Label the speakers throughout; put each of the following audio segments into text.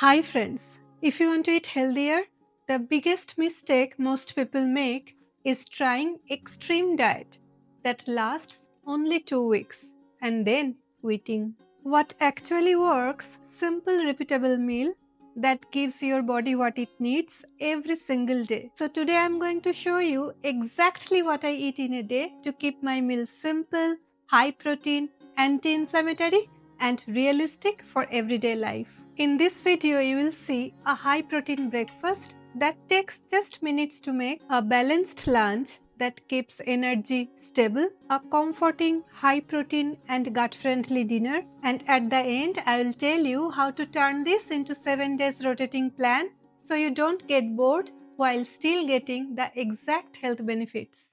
Speaker 1: Hi friends, if you want to eat healthier, the biggest mistake most people make is trying extreme diet that lasts only 2 weeks and then quitting. What actually works, simple repeatable meal that gives your body what it needs every single day. So today I'm going to show you exactly what I eat in a day to keep my meal simple, high protein, anti-inflammatory and realistic for everyday life. In this video, you will see a high protein breakfast that takes just minutes to make, a balanced lunch that keeps energy stable, a comforting high protein and gut friendly dinner, and at the end, I will tell you how to turn this into 7 days rotating plan so you don't get bored while still getting the exact health benefits.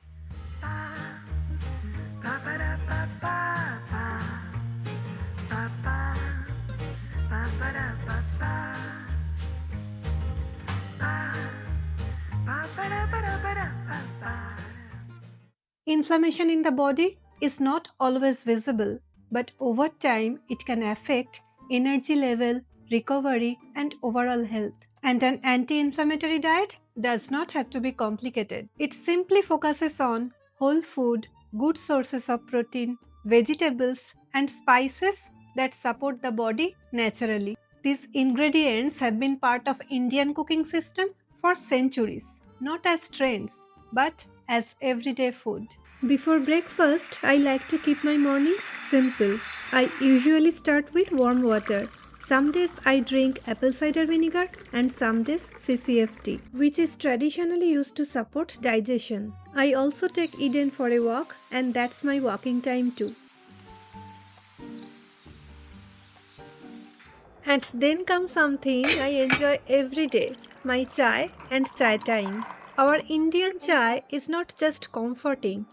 Speaker 1: Inflammation in the body is not always visible, but over time it can affect energy level, recovery, and overall health. And an anti-inflammatory diet does not have to be complicated. It simply focuses on whole food, good sources of protein, vegetables, and spices that support the body naturally. These ingredients have been part of Indian cooking system for centuries, not as trends, but as everyday food. Before breakfast, I like to keep my mornings simple. I usually start with warm water. Some days I drink apple cider vinegar and some days CCFT, which is traditionally used to support digestion. I also take Eden for a walk and that's my walking time too. And then comes something I enjoy every day, my chai and chai time. Our Indian chai is not just comforting.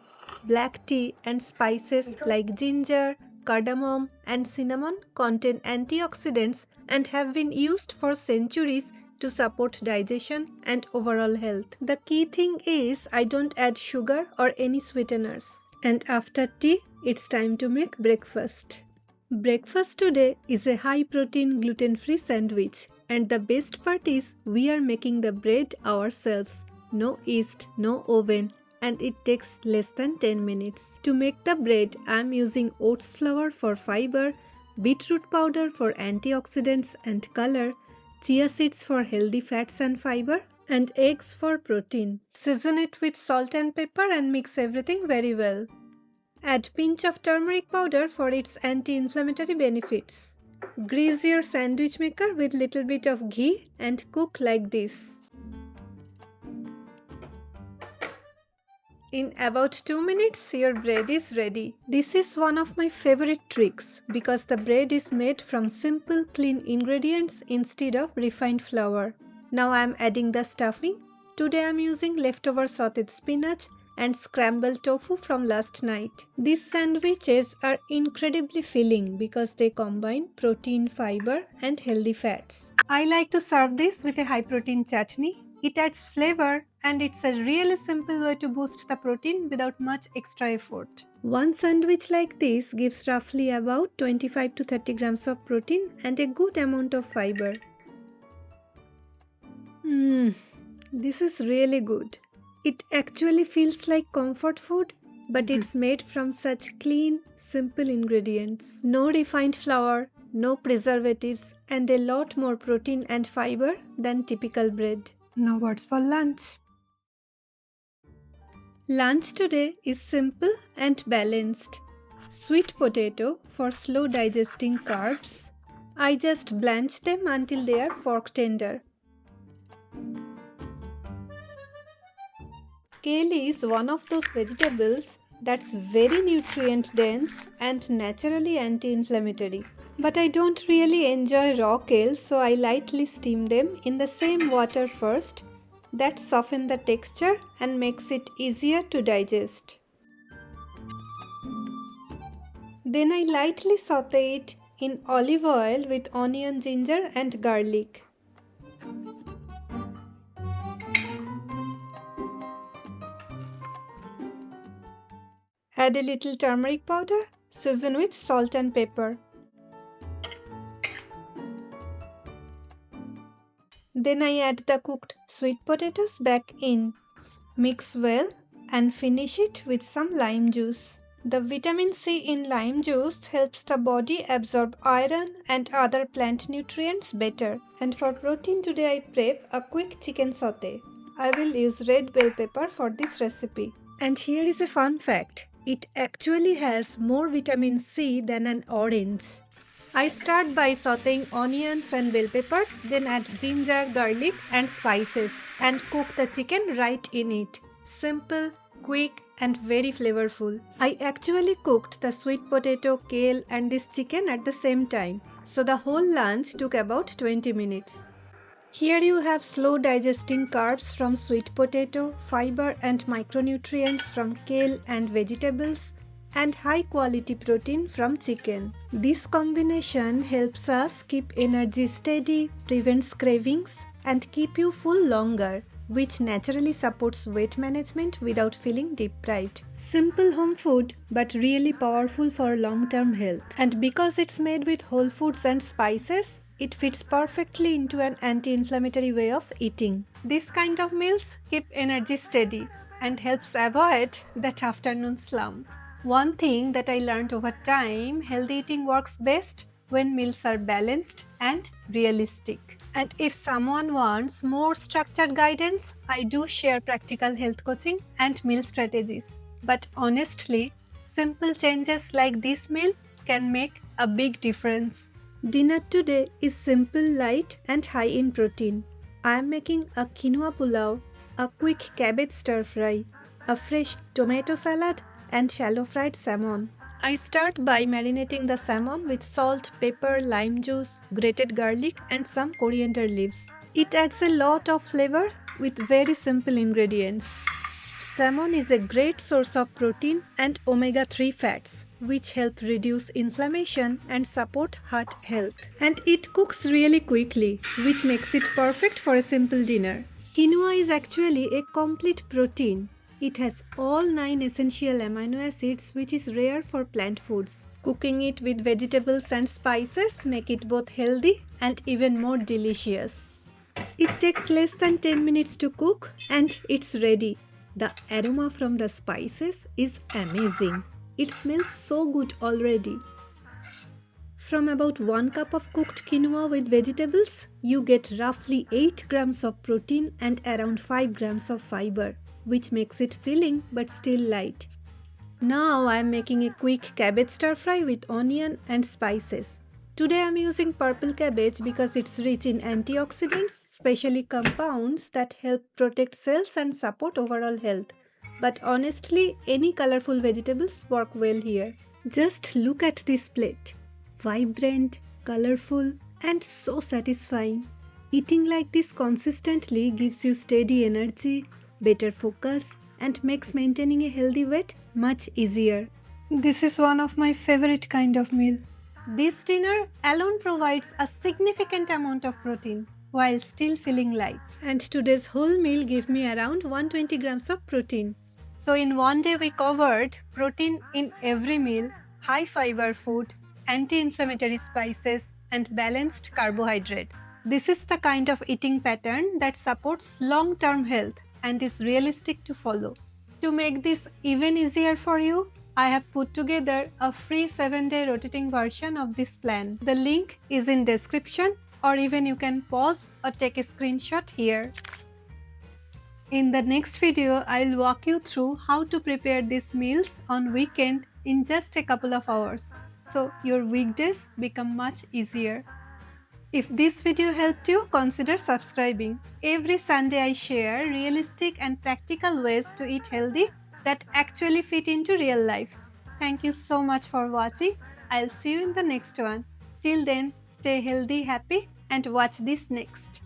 Speaker 1: Black tea and spices like ginger, cardamom, and cinnamon contain antioxidants and have been used for centuries to support digestion and overall health. The key thing is I don't add sugar or any sweeteners. And after tea, it's time to make breakfast. Breakfast today is a high protein gluten free sandwich, and the best part is we are making the bread ourselves. No yeast, no oven, and it takes less than 10 minutes. To make the bread, I am using oats flour for fiber, beetroot powder for antioxidants and color, chia seeds for healthy fats and fiber, and eggs for protein. Season it with salt and pepper and mix everything very well. Add pinch of turmeric powder for its anti-inflammatory benefits. Grease your sandwich maker with little bit of ghee and cook like this. In about 2 minutes, your bread is ready. This is one of my favorite tricks because the bread is made from simple, clean ingredients instead of refined flour. Now I am adding the stuffing. Today I am using leftover sautéed spinach and scrambled tofu from last night. These sandwiches are incredibly filling because they combine protein, fiber, and healthy fats. I like to serve this with a high protein chutney. It adds flavor and it's a really simple way to boost the protein without much extra effort. One sandwich like this gives roughly about 25 to 30 grams of protein and a good amount of fiber. This is really good. It actually feels like comfort food, but it's made from such clean, simple ingredients. No refined flour, no preservatives, and a lot more protein and fiber than typical bread. Now what's for lunch? Lunch today is simple and balanced. Sweet potato for slow digesting carbs. I just blanch them until they are fork tender. Kale is one of those vegetables that's very nutrient dense and naturally anti-inflammatory. But I don't really enjoy raw kale, so I lightly steam them in the same water first. That softens the texture and makes it easier to digest. Then I lightly saute it in olive oil with onion, ginger and garlic. Add a little turmeric powder, season with salt and pepper. Then I add the cooked sweet potatoes back in. Mix well and finish it with some lime juice. The vitamin C in lime juice helps the body absorb iron and other plant nutrients better. And for protein today I prep a quick chicken sauté. I will use red bell pepper for this recipe. And here is a fun fact. It actually has more vitamin C than an orange. I start by sauteing onions and bell peppers, then add ginger, garlic and spices and cook the chicken right in it. Simple, quick and very flavorful. I actually cooked the sweet potato, kale and this chicken at the same time. So the whole lunch took about 20 minutes. Here you have slow digesting carbs from sweet potato, fiber and micronutrients from kale and vegetables, and high quality protein from chicken. This combination helps us keep energy steady, prevents cravings, and keep you full longer, which naturally supports weight management without feeling deprived. Simple home food, but really powerful for long-term health. And because it's made with whole foods and spices, it fits perfectly into an anti-inflammatory way of eating. This kind of meals keep energy steady and helps avoid that afternoon slump. One thing that I learned over time, healthy eating works best when meals are balanced and realistic. And if someone wants more structured guidance, I do share practical health coaching and meal strategies. But honestly, simple changes like this meal can make a big difference. Dinner today is simple, light and high in protein. I am making a quinoa pulao, a quick cabbage stir fry, a fresh tomato salad and shallow fried salmon. I start by marinating the salmon with salt, pepper, lime juice, grated garlic and some coriander leaves. It adds a lot of flavor with very simple ingredients. Salmon is a great source of protein and omega-3 fats, which help reduce inflammation and support heart health. And it cooks really quickly, which makes it perfect for a simple dinner. Quinoa is actually a complete protein. It has all 9 essential amino acids, which is rare for plant foods. Cooking it with vegetables and spices make it both healthy and even more delicious. It takes less than 10 minutes to cook and it's ready. The aroma from the spices is amazing. It smells so good already. From about 1 cup of cooked quinoa with vegetables, you get roughly 8 grams of protein and around 5 grams of fiber, which makes it filling but still light. Now I am making a quick cabbage stir fry with onion and spices. Today I am using purple cabbage because it's rich in antioxidants, especially compounds that help protect cells and support overall health. But honestly, any colorful vegetables work well here. Just look at this plate. Vibrant, colorful, and so satisfying. Eating like this consistently gives you steady energy, better focus, and makes maintaining a healthy weight much easier. This is one of my favorite kind of meal. This dinner alone provides a significant amount of protein while still feeling light. And today's whole meal gave me around 120 grams of protein. So in one day we covered protein in every meal, high fiber food, anti-inflammatory spices, and balanced carbohydrate. This is the kind of eating pattern that supports long-term health and is realistic to follow. To make this even easier for you, I have put together a free 7-day rotating version of this plan. The link is in description, or even you can pause or take a screenshot here. In the next video, I'll walk you through how to prepare these meals on weekend in just a couple of hours, so your weekdays become much easier. If this video helped you, consider subscribing. Every Sunday I share realistic and practical ways to eat healthy that actually fit into real life. Thank you so much for watching. I'll see you in the next one. Till then, stay healthy, happy, and watch this next.